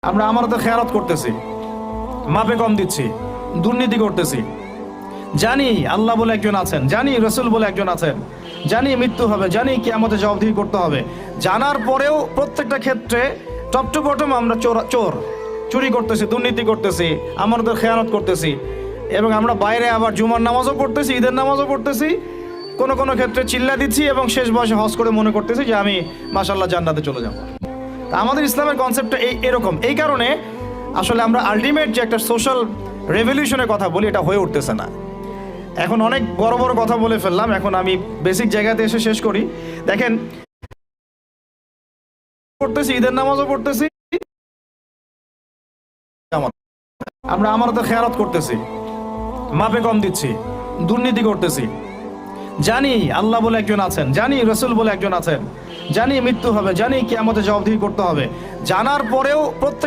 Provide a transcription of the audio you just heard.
আমরা আমারতে খেয়ালত করতেছি, মাপে কম দিচ্ছি, দুর্নীতি করতেছি। জানি আল্লাহ বলে একজন আছেন, জানি রসুল বলে একজন আছেন, জানি মৃত্যু হবে, জানি কিয়ামতে জবাবদিহি করতে হবে। জানার পরেও প্রত্যেকটা ক্ষেত্রে টপ টু বটম আমরা চোর চুরি করতেছি, দুর্নীতি করতেছি, আমাদের খেয়ানত করতেছি। এবং আমরা বাইরে আবার জুমার নামাজও পড়তেছি, ঈদের নামাজও পড়তেছি, কোনো কোনো ক্ষেত্রে চিল্লা দিচ্ছি এবং শেষ বয়সে হজ করে মনে করতেছি যে আমি মাশাআল্লাহ জান্নাতে চলে যাব। আমাদের ইসলামের কনসেপ্টটা এরকম। এই কারণে আসলে আমরা আলটিমেট যে একটা সোশ্যাল রেভলিউশনের কথা বলি, এটা হয়ে উঠতেছে না। এখন অনেক বড় বড় কথা বলে ফেললাম, এখন আমি বেসিক জায়গাতে এসে শেষ করি। দেখেন, পড়তেছি, ঈদের নামাজও পড়তেছি, আমরা আমারতে খেয়ালত করতেছি, মাপে কম দিচ্ছি, দুর্নীতি করতেছি। জানি আল্লাহ বলে একজন আছেন, জানি রসুল বলে একজন আছেন, জানি মৃত্যু হবে, জানি কিয়ামতে জবাবদিহি করতে হবে। জানার পরেও প্রত্যেক